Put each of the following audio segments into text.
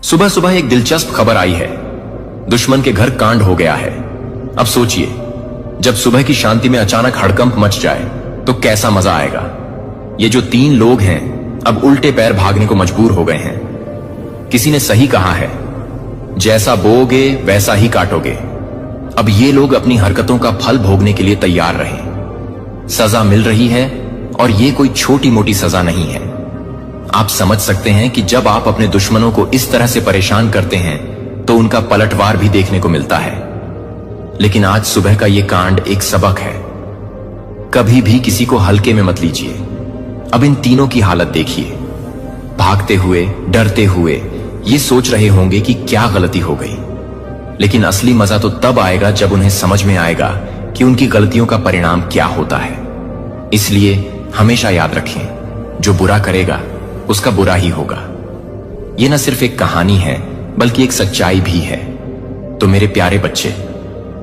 सुबह सुबह एक दिलचस्प खबर आई है। दुश्मन के घर कांड हो गया है। अब सोचिए, जब सुबह की शांति में अचानक हड़कंप मच जाए तो कैसा मजा आएगा। ये जो 3 लोग हैं अब उल्टे पैर भागने को मजबूर हो गए हैं। किसी ने सही कहा है, जैसा बोओगे वैसा ही काटोगे। अब ये लोग अपनी हरकतों का फल भोगने के लिए तैयार रहे। सजा मिल रही है और ये कोई छोटी मोटी सजा नहीं है। आप समझ सकते हैं कि जब आप अपने दुश्मनों को इस तरह से परेशान करते हैं तो उनका पलटवार भी देखने को मिलता है। लेकिन आज सुबह का ये कांड एक सबक है। कभी भी किसी को हल्के में मत लीजिए। अब इन तीनों की हालत देखिए, भागते हुए, डरते हुए, ये सोच रहे होंगे कि क्या गलती हो गई। लेकिन असली मजा तो तब आएगा जब उन्हें समझ में आएगा कि उनकी गलतियों का परिणाम क्या होता है। इसलिए हमेशा याद रखें, जो बुरा करेगा उसका बुरा ही होगा। यह न सिर्फ एक कहानी है बल्कि एक सच्चाई भी है। तो मेरे प्यारे बच्चे,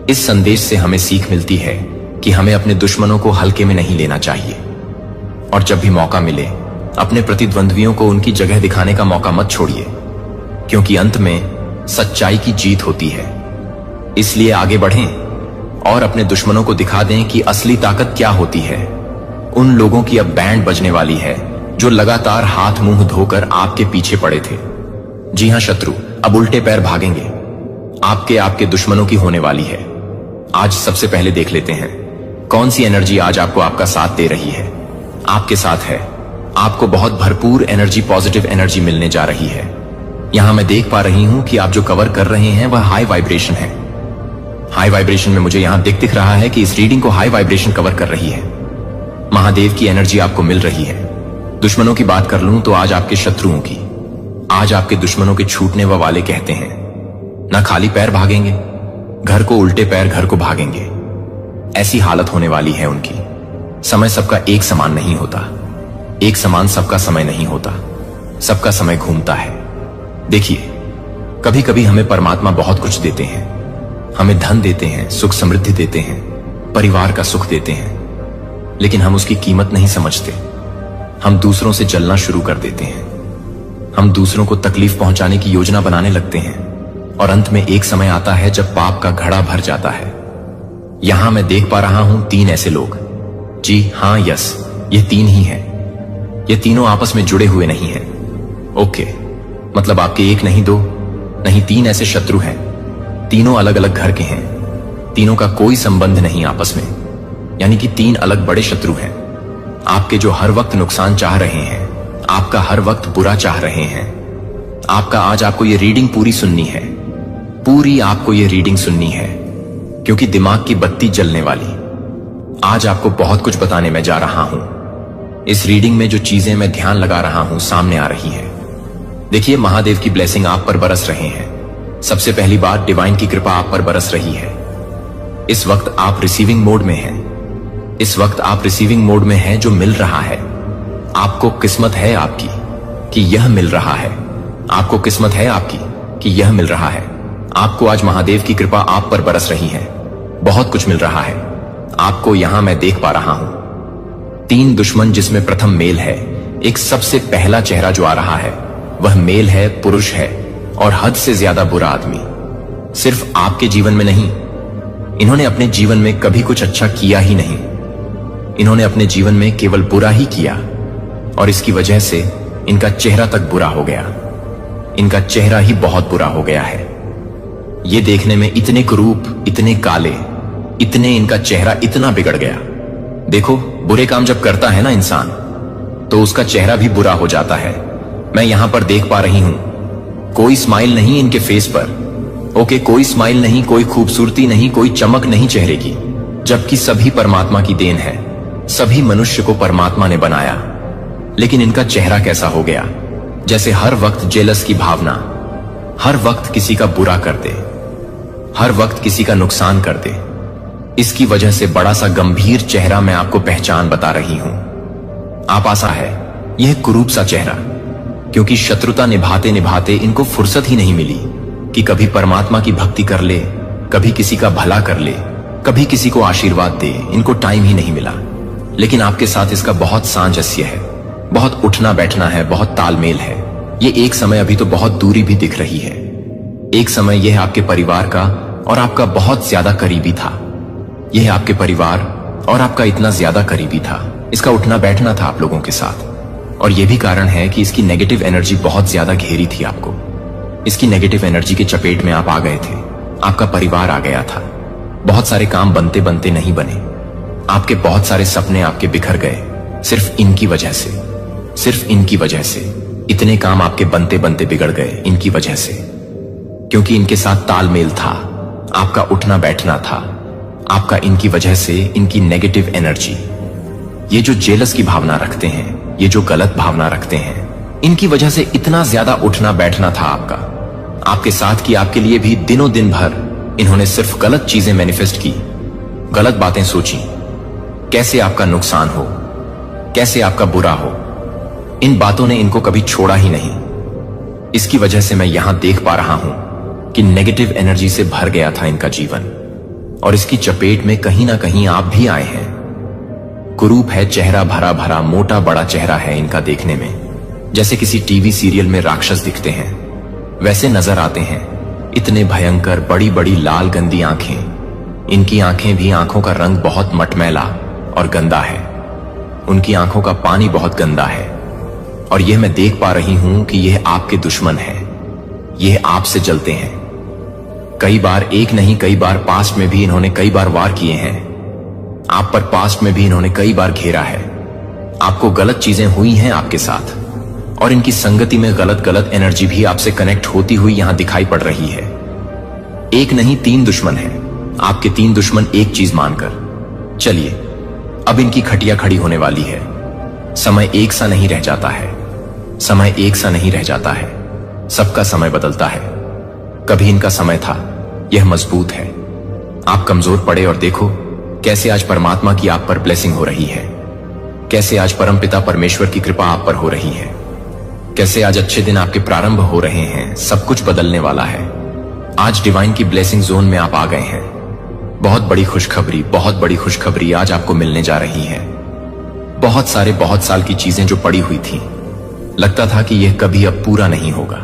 इस संदेश से हमें सीख मिलती है कि हमें अपने दुश्मनों को हल्के में नहीं लेना चाहिए। और जब भी मौका मिले, अपने प्रतिद्वंद्वियों को उनकी जगह दिखाने का मौका मत छोड़िए, क्योंकि अंत में सच्चाई की जीत होती है। इसलिए आगे बढ़ें और अपने दुश्मनों को दिखा दें कि असली ताकत क्या होती है। उन लोगों की अब बैंड बजने वाली है जो लगातार हाथ मुंह धोकर आपके पीछे पड़े थे। जी हां शत्रु, अब उल्टे पैर भागेंगे। आपके दुश्मनों की होने वाली है। आज सबसे पहले देख लेते हैं कौन सी एनर्जी आज आपको आपका साथ दे रही है। आपके साथ है। आपको बहुत भरपूर एनर्जी, पॉजिटिव एनर्जी मिलने जा रही है। यहां मैं देख पा रही हूं कि आप जो कवर कर रहे हैं वह हाई वाइब्रेशन है। हाई वाइब्रेशन में मुझे यहां दिख रहा है कि इस रीडिंग को हाई वाइब्रेशन कवर कर रही है। महादेव की एनर्जी आपको मिल रही है। दुश्मनों की बात कर लूं तो आज आपके शत्रुओं की। आज आपके दुश्मनों के छूटने वाले कहते हैं, ना खाली पैर भागेंगे, घर को उल्टे पैर घर को भागेंगे। ऐसी हालत होने वाली है उनकी। समय सबका एक समान नहीं होता। एक समान सबका समय नहीं होता। सबका समय घूमता है। देखिए, कभी कभी हमें परमात्मा बहुत कुछ देते हैं। हमें धन देते हैं, सुख समृद्धि देते हैं, परिवार का सुख देते हैं, लेकिन हम उसकी कीमत नहीं समझते। हम दूसरों से जलना शुरू कर देते हैं। हम दूसरों को तकलीफ पहुंचाने की योजना बनाने लगते हैं और अंत में एक समय आता है जब पाप का घड़ा भर जाता है। यहां मैं देख पा रहा हूं 3 ऐसे लोग। जी हां, यस, ये 3 ही हैं। ये तीनों आपस में जुड़े हुए नहीं हैं। ओके, मतलब आपके 1 नहीं 2 नहीं 3 ऐसे शत्रु हैं। तीनों अलग अलग घर के हैं। तीनों का कोई संबंध नहीं आपस में, यानी कि 3 अलग बड़े शत्रु हैं। आपके जो हर वक्त नुकसान चाह रहे हैं, आपका हर वक्त बुरा चाह रहे हैं। आज आपको ये रीडिंग पूरी सुननी है। पूरी आपको ये रीडिंग सुननी है, क्योंकि दिमाग की बत्ती जलने वाली। आज आपको बहुत कुछ बताने में जा रहा हूं। इस रीडिंग में जो चीजें मैं ध्यान लगा रहा हूं सामने आ रही है। देखिए, महादेव की ब्लेसिंग आप पर बरस रहे हैं। सबसे पहली बात, डिवाइन की कृपा आप पर बरस रही है। इस वक्त आप रिसीविंग मोड में हैं। इस वक्त आप रिसीविंग मोड में हैं। जो मिल रहा है आपको, किस्मत है आपकी कि यह मिल रहा है। आपको किस्मत है आपकी कि यह मिल रहा है। आपको आज महादेव की कृपा आप पर बरस रही है। बहुत कुछ मिल रहा है आपको। यहां मैं देख पा रहा हूं 3 दुश्मन, जिसमें प्रथम मेल है। एक सबसे पहला चेहरा जो आ रहा है वह मेल है, पुरुष है और हद से ज्यादा बुरा आदमी। सिर्फ आपके जीवन में नहीं, इन्होंने अपने जीवन में कभी कुछ अच्छा किया ही नहीं। इन्होंने अपने जीवन में केवल बुरा ही किया और इसकी वजह से इनका चेहरा तक बुरा हो गया। इनका चेहरा ही बहुत बुरा हो गया है। ये देखने में इतने कुरूप, इतने काले, इतने, इनका चेहरा इतना बिगड़ गया। देखो, बुरे काम जब करता है ना इंसान, तो उसका चेहरा भी बुरा हो जाता है। मैं यहां पर देख पा रही हूं कोई स्माइल नहीं इनके फेस पर। ओके, कोई स्माइल नहीं, कोई खूबसूरती नहीं, कोई चमक नहीं चेहरे की, जबकि सभी परमात्मा की देन है। सभी मनुष्य को परमात्मा ने बनाया, लेकिन इनका चेहरा कैसा हो गया, जैसे हर वक्त जेलस की भावना, हर वक्त किसी का बुरा कर दे, हर वक्त किसी का नुकसान कर दे। इसकी वजह से बड़ा सा गंभीर चेहरा मैं आपको पहचान बता रही हूं। आप आशा है यह कुरूप सा चेहरा, क्योंकि शत्रुता निभाते निभाते इनको फुर्सत ही नहीं मिली कि कभी परमात्मा की भक्ति कर ले, कभी किसी का भला कर ले, कभी किसी को आशीर्वाद दे। इनको टाइम ही नहीं मिला। लेकिन आपके साथ इसका बहुत सामंजस्य है, बहुत उठना बैठना है, बहुत तालमेल है। ये एक समय अभी तो बहुत दूरी भी दिख रही है। एक समय यह आपके परिवार का और आपका बहुत ज्यादा करीबी था। यह आपके परिवार और आपका इतना ज्यादा करीबी था, इसका उठना बैठना था आप लोगों के साथ। और यह भी कारण है कि इसकी नेगेटिव एनर्जी बहुत ज्यादा घेरी थी आपको। इसकी नेगेटिव एनर्जी के चपेट में आप आ गए थे। आपका परिवार आ गया था। बहुत सारे काम बनते बनते नहीं बने। आपके बहुत सारे सपने आपके बिखर गए सिर्फ इनकी वजह से, सिर्फ इनकी वजह से। इतने काम आपके बनते बनते बिगड़ गए इनकी वजह से, क्योंकि इनके साथ तालमेल था, आपका उठना बैठना था, आपका इनकी वजह से, इनकी नेगेटिव एनर्जी। ये जो जेलस की भावना रखते हैं, ये जो गलत भावना रखते हैं, इनकी वजह से इतना ज्यादा उठना बैठना था आपका, आपके साथ कि आपके लिए भी दिनों दिन भर इन्होंने सिर्फ गलत चीजें मैनिफेस्ट की, गलत बातें सोची, कैसे आपका नुकसान हो, कैसे आपका बुरा हो। इन बातों ने इनको कभी छोड़ा ही नहीं। इसकी वजह से मैं यहां देख पा रहा हूं कि नेगेटिव एनर्जी से भर गया था इनका जीवन, और इसकी चपेट में कहीं ना कहीं आप भी आए हैं। कुरूप है, चेहरा भरा भरा मोटा बड़ा चेहरा है इनका देखने में, जैसे किसी टीवी सीरियल में राक्षस दिखते हैं वैसे नजर आते हैं। इतने भयंकर बड़ी बड़ी लाल गंदी आंखें। इनकी आंखें भी, आंखों का रंग बहुत मटमैला और गंदा है। उनकी आंखों का पानी बहुत गंदा है, और यह मैं देख पा रही हूं कि यह आपके दुश्मन है। यह आपसे जलते हैं। कई बार, एक नहीं कई बार पास्ट में भी इन्होंने कई बार वार किए हैं आप पर। पास्ट में भी इन्होंने कई बार घेरा है आपको। गलत चीजें हुई हैं आपके साथ, और इनकी संगति में गलत गलत एनर्जी भी आपसे कनेक्ट होती हुई यहां दिखाई पड़ रही है। एक नहीं 3 दुश्मन हैं आपके। 3 दुश्मन एक चीज मानकर। चलिए, अब इनकी खटिया खड़ी होने वाली है। समय एक सा नहीं रह जाता है। समय एक सा नहीं रह जाता है। सबका समय बदलता है। कभी इनका समय था, यह मजबूत है। आप कमजोर पड़े और देखो कैसे आज परमात्मा की आप पर ब्लेसिंग हो रही है। कैसे आज परमपिता परमेश्वर की कृपा आप पर हो रही है। कैसे आज अच्छे दिन आपके प्रारंभ हो रहे हैं। सब कुछ बदलने वाला है। आज डिवाइन की ब्लेसिंग जोन में आप आ गए हैं। बहुत बड़ी खुशखबरी, बहुत बड़ी खुशखबरी आज आपको मिलने जा रही है। बहुत साल की चीजें जो पड़ी हुई थी, लगता था कि यह कभी अब पूरा नहीं होगा,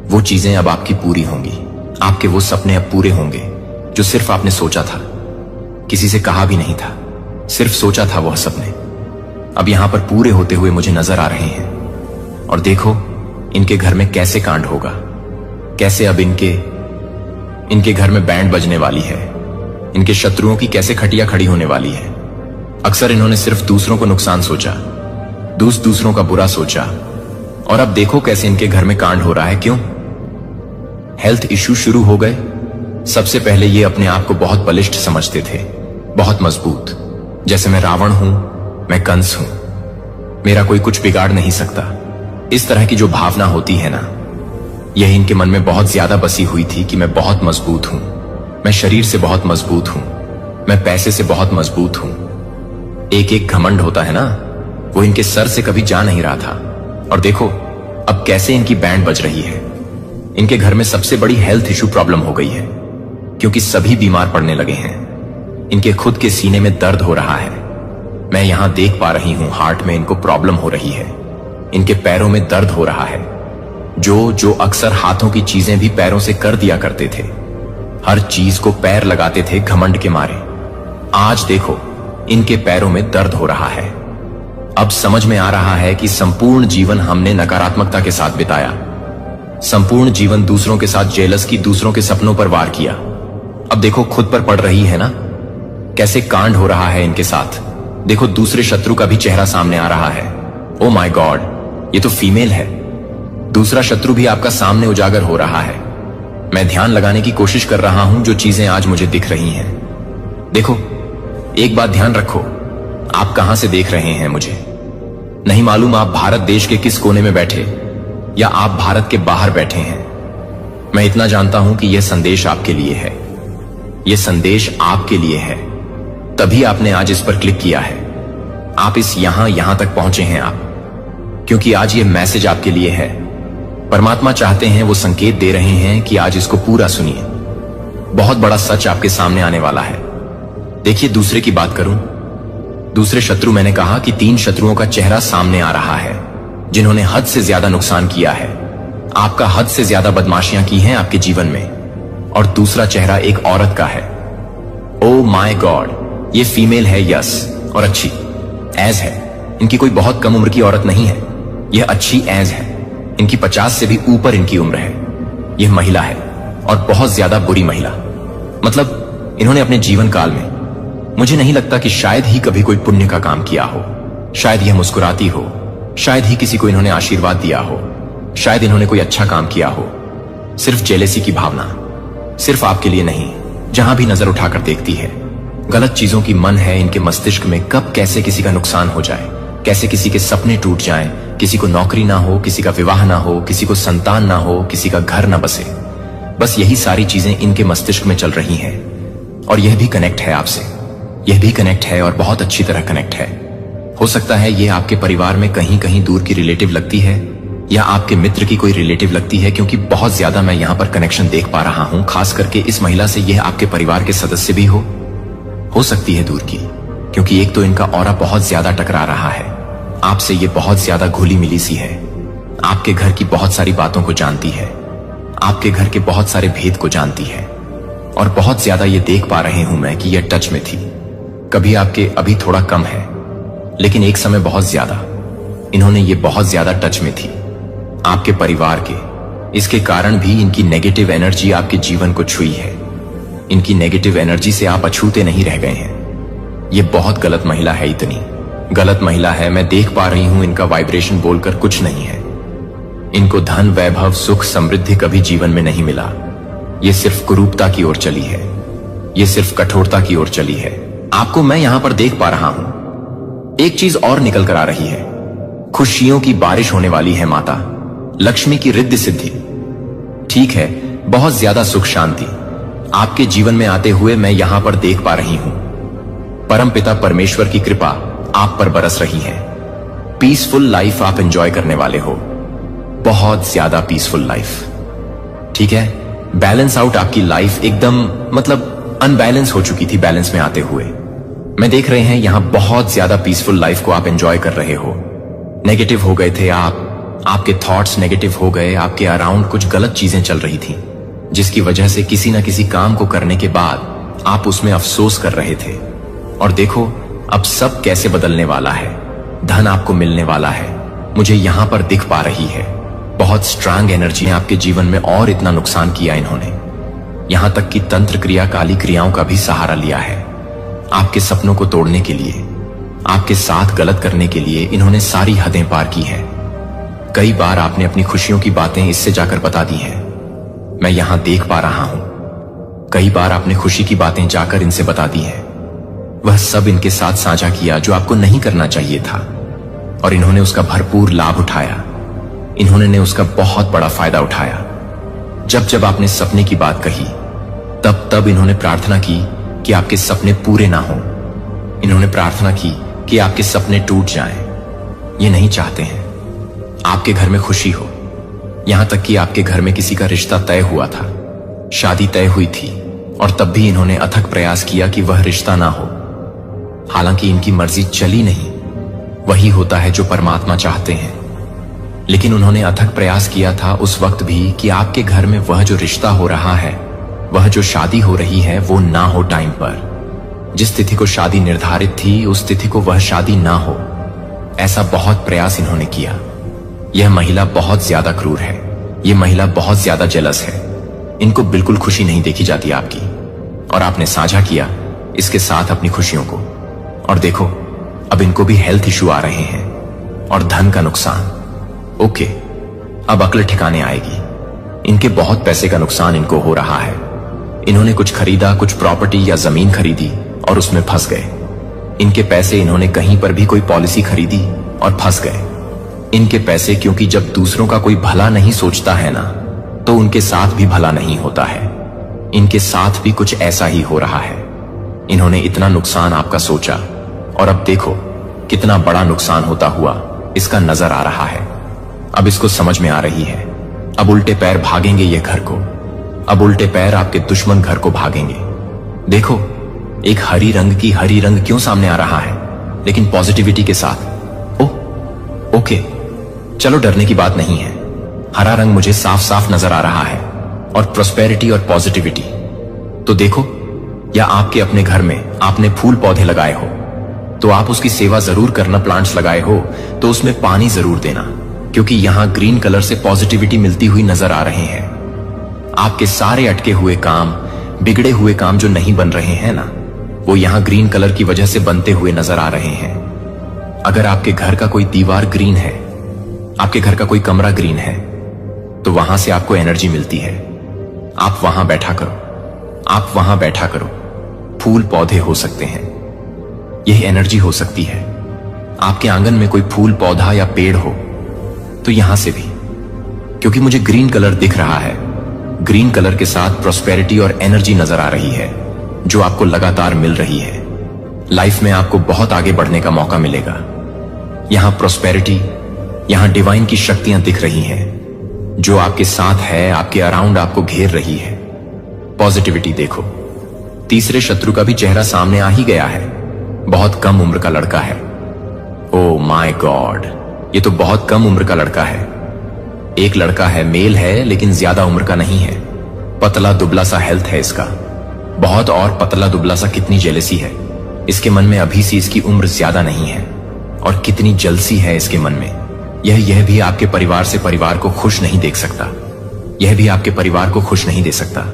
वो चीजें अब आपकी पूरी होंगी। आपके वो सपने अब पूरे होंगे जो सिर्फ आपने सोचा था, किसी से कहा भी नहीं था, सिर्फ सोचा था। वह सपने अब यहां पर पूरे होते हुए मुझे नजर आ रहे हैं। और देखो इनके घर में कैसे कांड होगा, कैसे अब इनके घर में बैंड बजने वाली है। इनके शत्रुओं की कैसे खटिया खड़ी होने वाली है। अक्सर इन्होंने सिर्फ दूसरों को नुकसान सोचा, दूसरों का बुरा सोचा, और अब देखो कैसे इनके घर में कांड हो रहा है। क्यों? हेल्थ इश्यू शुरू हो गए। सबसे पहले ये अपने आप को बहुत बलिष्ठ समझते थे, बहुत मजबूत, जैसे मैं रावण हूं, मैं कंस हूं, मेरा कोई कुछ बिगाड़ नहीं सकता। इस तरह की जो भावना होती है ना, यह इनके मन में बहुत ज्यादा बसी हुई थी कि मैं बहुत मजबूत हूं, मैं शरीर से बहुत मजबूत हूं, मैं पैसे से बहुत मजबूत हूं। एक एक घमंड होता है ना, वो इनके सर से कभी जा नहीं रहा था। और देखो अब कैसे इनकी बैंड बज रही है। इनके घर में सबसे बड़ी हेल्थ इशू प्रॉब्लम हो गई है, क्योंकि सभी बीमार पड़ने लगे हैं। इनके खुद के सीने में दर्द हो रहा है। मैं यहां देख पा रही हूं हार्ट में इनको प्रॉब्लम हो रही है। इनके पैरों में दर्द हो रहा है। जो अक्सर हाथों की चीजें भी पैरों से कर दिया करते थे, हर चीज को पैर लगाते थे घमंड के मारे, आज देखो इनके पैरों में दर्द हो रहा है। अब समझ में आ रहा है कि संपूर्ण जीवन हमने नकारात्मकता के साथ बिताया। संपूर्ण जीवन दूसरों के साथ जेलस की, दूसरों के सपनों पर वार किया। अब देखो खुद पर पड़ रही है ना, कैसे कांड हो रहा है इनके साथ। देखो दूसरे शत्रु का भी चेहरा सामने आ रहा है। ओ माय गॉड, ये तो फीमेल है। दूसरा शत्रु भी आपका सामने उजागर हो रहा है। मैं ध्यान लगाने की कोशिश कर रहा हूं जो चीजें आज मुझे दिख रही हैं। देखो एक बात ध्यान रखो, आप कहां से देख रहे हैं मुझे नहीं मालूम। आप भारत देश के किस कोने में बैठे, या आप भारत के बाहर बैठे हैं, मैं इतना जानता हूं कि यह संदेश आपके लिए है। यह संदेश आपके लिए है, तभी आपने आज इस पर क्लिक किया है। आप इस यहां तक पहुंचे हैं आप, क्योंकि आज यह मैसेज आपके लिए है। परमात्मा चाहते हैं, वो संकेत दे रहे हैं कि आज इसको पूरा सुनिए। बहुत बड़ा सच आपके सामने आने वाला है। देखिए दूसरे की बात करूं, दूसरे शत्रु, मैंने कहा कि 3 शत्रुओं का चेहरा सामने आ रहा है। जिन्होंने हद से ज्यादा नुकसान किया है। आपका हद से ज्यादा बदमाशियां की हैं आपके जीवन में। और दूसरा चेहरा एक औरत का है। ओ माय गॉड, ये फीमेल है, यस, और अच्छी एज है। इनकी कोई बहुत कम उम्र की औरत नहीं है, यह अच्छी एज है। इनकी 50 से भी ऊपर इनकी उम्र है। यह महिला है और बहुत ज्यादा बुरी महिला। मतलब इन्होंने अपने जीवन काल में, मुझे नहीं लगता कि शायद ही कभी कोई पुण्य का काम किया हो। शायद यह मुस्कुराती हो, शायद ही किसी को इन्होंने आशीर्वाद दिया हो, शायद इन्होंने कोई अच्छा काम किया हो। सिर्फ जेलेसी की भावना, सिर्फ आपके लिए नहीं, जहां भी नजर उठाकर देखती है। गलत चीजों की मन है इनके मस्तिष्क में, कब कैसे किसी का नुकसान हो जाए, कैसे किसी के सपने टूट जाएं, किसी को नौकरी ना हो, किसी का विवाह ना हो, किसी को संतान ना हो, किसी का घर ना बसे। बस यही सारी चीजें इनके मस्तिष्क में चल रही हैं। और यह भी कनेक्ट है आपसे, यह भी कनेक्ट है और बहुत अच्छी तरह कनेक्ट है। हो सकता है ये आपके परिवार में कहीं कहीं दूर की रिलेटिव लगती है, या आपके मित्र की कोई रिलेटिव लगती है, क्योंकि बहुत ज्यादा मैं यहां पर कनेक्शन देख पा रहा हूं। खास करके इस महिला से यह आपके परिवार के सदस्य भी हो सकती है दूर की, क्योंकि एक तो इनका ऑरा बहुत ज्यादा टकरा रहा है आपसे। ये बहुत ज्यादा घुली मिली सी है, आपके घर की बहुत सारी बातों को जानती है, आपके घर के बहुत सारे भेद को जानती है। और बहुत ज्यादा ये देख पा रहे हूं मैं कि यह टच में थी। कभी आपके अभी थोड़ा कम है, लेकिन एक समय बहुत ज्यादा इन्होंने ये बहुत ज्यादा टच में थी आपके परिवार के। इसके कारण भी इनकी नेगेटिव एनर्जी आपके जीवन को छुई है। इनकी नेगेटिव एनर्जी से आप अछूते नहीं रह गए हैं। ये बहुत गलत महिला है, इतनी गलत महिला है। मैं देख पा रही हूं इनका वाइब्रेशन बोलकर कुछ नहीं है। इनको धन, वैभव, सुख, समृद्धि कभी जीवन में नहीं मिला। ये सिर्फ कुरूपता की ओर चली है, ये सिर्फ कठोरता की ओर चली है। आपको मैं यहां पर देख पा रहा हूं। एक चीज और निकल कर आ रही है, खुशियों की बारिश होने वाली है माता, लक्ष्मी की रिद्धि सिद्धि। ठीक है, बहुत ज्यादा सुख शांति आपके जीवन में आते हुए मैं यहां पर देख पा रही हूं। परमपिता परमेश्वर की कृपा आप पर बरस रही है। पीसफुल लाइफ आप एंजॉय करने वाले हो, बहुत ज्यादा पीसफुल लाइफ। ठीक है, बैलेंस आउट आपकी लाइफ एकदम, मतलब अनबैलेंस हो चुकी थी बैलेंस में आते हुए। मैं देख रहे हैं यहां बहुत ज्यादा पीसफुल लाइफ को आप एंजॉय कर रहे हो। नेगेटिव हो गए थे आप, आपके थॉट्स नेगेटिव हो गए, आपके अराउंड कुछ गलत चीजें चल रही थी, जिसकी वजह से किसी ना किसी काम को करने के बाद आप उसमें अफसोस कर रहे थे। और देखो अब सब कैसे बदलने वाला है। धन आपको मिलने वाला है, मुझे यहां पर दिख पा रही है। बहुत स्ट्रांग एनर्जी है आपके जीवन में, और इतना नुकसान किया इन्होंने, यहां तक कि तंत्र क्रिया, काली क्रियाओं का भी सहारा लिया है आपके सपनों को तोड़ने के लिए, आपके साथ गलत करने के लिए। इन्होंने सारी हदें पार की हैं। कई बार आपने अपनी खुशियों की बातें इससे जाकर बता दी हैं, मैं यहां देख पा रहा हूं। कई बार आपने खुशी की बातें जाकर इनसे बता दी हैं। वह सब इनके साथ साझा किया जो आपको नहीं करना चाहिए था, और इन्होंने उसका भरपूर लाभ उठाया। इन्होंने उसका बहुत बड़ा फायदा उठाया। जब जब आपने सपने की बात कही, तब तब इन्होंने प्रार्थना की कि आपके सपने पूरे ना हो। इन्होंने प्रार्थना की कि आपके सपने टूट जाएं। ये नहीं चाहते हैं आपके घर में खुशी हो। यहां तक कि आपके घर में किसी का रिश्ता तय हुआ था, शादी तय हुई थी, और तब भी इन्होंने अथक प्रयास किया कि वह रिश्ता ना हो। हालांकि इनकी मर्जी चली नहीं, वही होता है जो परमात्मा चाहते हैं। लेकिन उन्होंने अथक प्रयास किया था उस वक्त भी कि आपके घर में वह जो रिश्ता हो रहा है, वह जो शादी हो रही है, वो ना हो टाइम पर। जिस तिथि को शादी निर्धारित थी, उस तिथि को वह शादी ना हो। ऐसा बहुत प्रयास इन्होंने किया। यह महिला बहुत ज्यादा क्रूर है, यह महिला बहुत ज्यादा जेलस है। इनको बिल्कुल खुशी नहीं देखी जाती आपकी, और आपने साझा किया इसके साथ अपनी खुशियों को। और देखो अब इनको भी हेल्थ इश्यू आ रहे हैं, और धन का नुकसान। ओके, अब अक्ल ठिकाने आएगी। इनके बहुत पैसे का नुकसान इनको हो रहा है। इन्होंने कुछ खरीदा, कुछ प्रॉपर्टी या जमीन खरीदी, और उसमें फंस गए। इनके पैसे इन्होंने कहीं पर भी कोई पॉलिसी खरीदी और फंस गए। इनके पैसे, क्योंकि जब दूसरों का कोई भला नहीं सोचता है ना, तो उनके साथ भी भला नहीं होता है। इनके साथ भी कुछ ऐसा ही हो रहा है। इन्होंने इतना नुकसान आपका सोचा, और अब देखो कितना बड़ा नुकसान होता हुआ इसका नजर आ रहा है। अब इसको समझ में आ रही है। अब उल्टे पैर भागेंगे ये घर को, अब उल्टे पैर आपके दुश्मन घर को भागेंगे। देखो एक हरी रंग क्यों सामने आ रहा है, लेकिन पॉजिटिविटी के साथ। ओके, चलो डरने की बात नहीं है। हरा रंग मुझे साफ साफ नजर आ रहा है, और प्रोस्पेरिटी और पॉजिटिविटी। तो देखो, या आपके अपने घर में आपने फूल पौधे लगाए हो तो आप उसकी सेवा जरूर करना। प्लांट्स लगाए हो तो उसमें पानी जरूर देना, क्योंकि यहां ग्रीन कलर से पॉजिटिविटी मिलती हुई नजर आ रहे हैं। आपके सारे अटके हुए काम, बिगड़े हुए काम जो नहीं बन रहे हैं ना, वो यहां ग्रीन कलर की वजह से बनते हुए नजर आ रहे हैं। अगर आपके घर का कोई दीवार ग्रीन है, आपके घर का कोई कमरा ग्रीन है, तो वहां से आपको एनर्जी मिलती है। आप वहां बैठा करो, आप वहां बैठा करो। फूल पौधे हो सकते हैं, यह एनर्जी हो सकती है। आपके आंगन में कोई फूल पौधा या पेड़ हो तो यहां से भी, क्योंकि मुझे ग्रीन कलर दिख रहा है। ग्रीन कलर के साथ प्रोस्पेरिटी और एनर्जी नजर आ रही है, जो आपको लगातार मिल रही है। लाइफ में आपको बहुत आगे बढ़ने का मौका मिलेगा। यहां प्रोस्पेरिटी, यहां डिवाइन की शक्तियां दिख रही हैं, जो आपके साथ है, आपके अराउंड आपको घेर रही है। पॉजिटिविटी देखो, तीसरे शत्रु का भी चेहरा सामने आ ही गया है। बहुत कम उम्र का लड़का है। ओ माय गॉड, ये तो बहुत कम उम्र का लड़का है। एक लड़का है, मेल है, लेकिन ज्यादा उम्र का नहीं है। पतला दुबला सा हेल्थ है इसका, बहुत। और पतला दुबला सा, कितनी जेलसी है इसके मन में। अभी से इसकी उम्र ज्यादा नहीं है, और कितनी जलसी है इसके मन में। यह भी आपके परिवार से परिवार को खुश नहीं देख सकता। यह भी आपके परिवार को खुश नहीं दे सकता।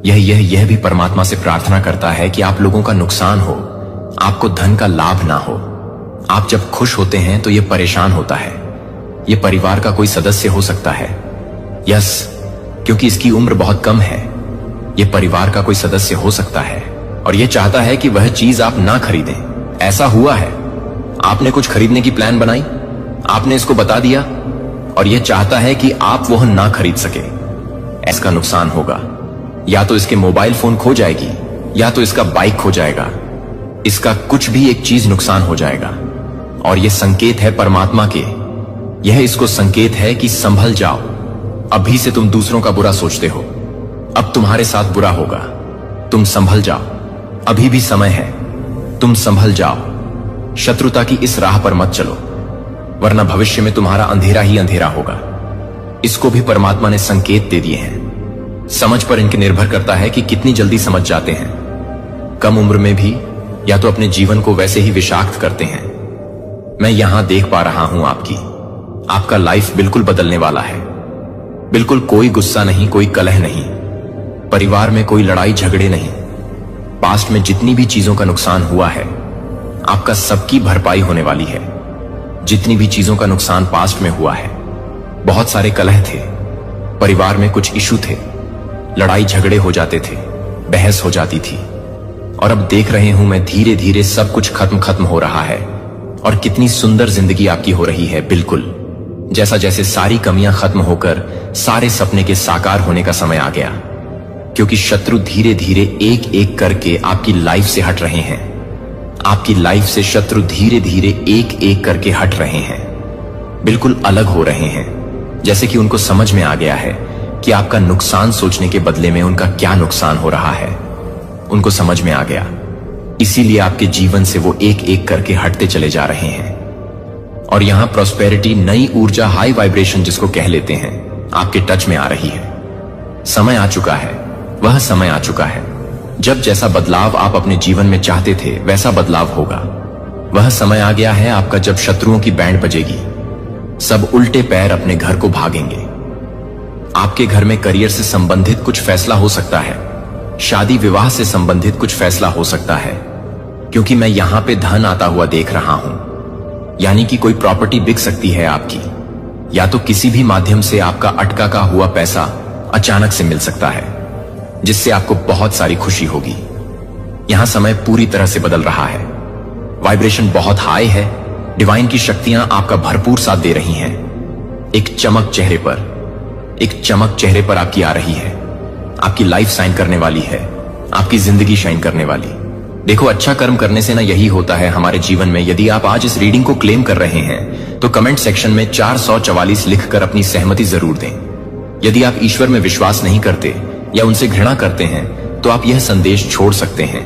यह भी परमात्मा से प्रार्थना करता है कि आप लोगों का नुकसान हो, आपको धन का लाभ ना हो। आप जब खुश होते हैं तो यह परेशान होता है। यह परिवार का कोई सदस्य हो सकता है। यस, क्योंकि इसकी उम्र बहुत कम है, यह परिवार का कोई सदस्य हो सकता है, और यह चाहता है कि वह चीज आप ना खरीदें। ऐसा हुआ है, आपने कुछ खरीदने की प्लान बनाई, आपने इसको बता दिया, और यह चाहता है कि आप वह ना खरीद सके। इसका नुकसान होगा, या तो इसके मोबाइल फोन खो जाएगी, या तो इसका बाइक खो जाएगा। इसका कुछ भी एक चीज नुकसान हो जाएगा। और यह संकेत है परमात्मा के, यह इसको संकेत है कि संभल जाओ। अभी से तुम दूसरों का बुरा सोचते हो, अब तुम्हारे साथ बुरा होगा। तुम संभल जाओ, अभी भी समय है, तुम संभल जाओ। शत्रुता की इस राह पर मत चलो, वरना भविष्य में तुम्हारा अंधेरा ही अंधेरा होगा। इसको भी परमात्मा ने संकेत दे दिए हैं। समझ पर इनके निर्भर करता है कि कितनी जल्दी समझ जाते हैं। कम उम्र में भी या तो अपने जीवन को वैसे ही विषाक्त करते हैं। मैं यहां देख पा रहा हूं आपका लाइफ बिल्कुल बदलने वाला है। बिल्कुल कोई गुस्सा नहीं, कोई कलह नहीं, परिवार में कोई लड़ाई झगड़े नहीं। पास्ट में जितनी भी चीजों का नुकसान हुआ है, आपका सबकी भरपाई होने वाली है। जितनी भी चीजों का नुकसान पास्ट में हुआ है, बहुत सारे कलह थे, परिवार में कुछ इशू थे, लड़ाई झगड़े हो जाते थे, बहस हो जाती थी, और अब देख रहे हूं मैं धीरे धीरे सब कुछ खत्म हो रहा है। और कितनी सुंदर जिंदगी आपकी हो रही है। बिल्कुल जैसा जैसे सारी कमियां खत्म होकर सारे सपने के साकार होने का समय आ गया, क्योंकि शत्रु धीरे धीरे एक एक करके आपकी लाइफ से हट रहे हैं। आपकी लाइफ से शत्रु धीरे धीरे एक एक करके हट रहे हैं, बिल्कुल अलग हो रहे हैं। जैसे कि उनको समझ में आ गया है कि आपका नुकसान सोचने के बदले में उनका क्या नुकसान हो रहा है। उनको समझ में आ गया, इसीलिए आपके जीवन से वो एक एक करके हटते चले जा रहे हैं। और यहां प्रोस्पेरिटी, नई ऊर्जा, हाई वाइब्रेशन जिसको कह लेते हैं, आपके टच में आ रही है। समय आ चुका है, वह समय आ चुका है जब जैसा बदलाव आप अपने जीवन में चाहते थे वैसा बदलाव होगा। वह समय आ गया है आपका जब शत्रुओं की बैंड बजेगी, सब उल्टे पैर अपने घर को भागेंगे। आपके घर में करियर से संबंधित कुछ फैसला हो सकता है, शादी विवाह से संबंधित कुछ फैसला हो सकता है, क्योंकि मैं यहां पे धन आता हुआ देख रहा हूं। यानी कि कोई प्रॉपर्टी बिक सकती है आपकी, या तो किसी भी माध्यम से आपका अटका का हुआ पैसा अचानक से मिल सकता है, जिससे आपको बहुत सारी खुशी होगी। यहां समय पूरी तरह से बदल रहा है, वाइब्रेशन बहुत हाई है, डिवाइन की शक्तियां आपका भरपूर साथ दे रही हैं। एक चमक चेहरे पर आपकी आ रही है। आपकी लाइफ शाइन करने वाली है, आपकी जिंदगी शाइन करने वाली। देखो, अच्छा कर्म करने से ना यही होता है हमारे जीवन में। यदि आप आज इस रीडिंग को क्लेम कर रहे हैं तो कमेंट सेक्शन में 444 लिखकर अपनी सहमति जरूर दें। यदि आप ईश्वर में विश्वास नहीं करते या उनसे घृणा करते हैं तो आप यह संदेश छोड़ सकते हैं।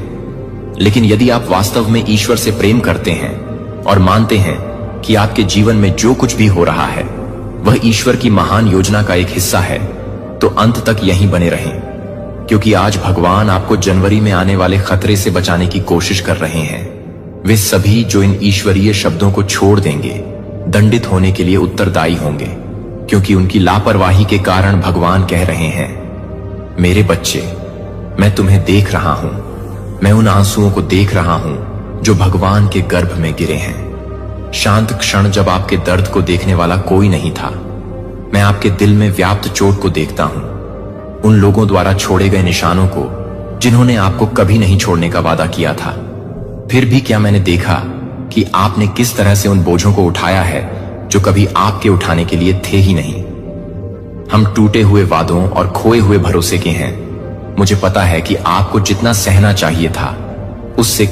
लेकिन यदि आप वास्तव में ईश्वर से प्रेम करते हैं और मानते हैं कि आपके जीवन में जो कुछ भी हो रहा है वह ईश्वर की महान योजना का एक हिस्सा है, तो अंत तक यहीं बने रहें, क्योंकि आज भगवान आपको जनवरी में आने वाले खतरे से बचाने की कोशिश कर रहे हैं। वे सभी जो इन ईश्वरीय शब्दों को छोड़ देंगे, दंडित होने के लिए उत्तरदायी होंगे, क्योंकि उनकी लापरवाही के कारण भगवान कह रहे हैं, मेरे बच्चे, मैं तुम्हें देख रहा हूं, मैं उन आंसुओं को देख रहा हूं जो भगवान के गर्भ में गिरे हैं। शांत क्षण जब आपके दर्द को देखने वाला कोई नहीं था, मैं आपके दिल में व्याप्त चोट को देखता हूं, उन लोगों द्वारा छोड़े गए निशानों को जिन्होंने आपको कभी नहीं छोड़ने का वादा किया था। फिर भी क्या मैंने देखा कि आपने किस तरह से उन बोझों को उठाया है जो कभी आपके उठाने के लिए थे ही नहीं। हम टूटे हुए वादों और खोए हुए भरोसे के हैं। मुझे पता है कि आपको जितना सहना चाहिए था उससे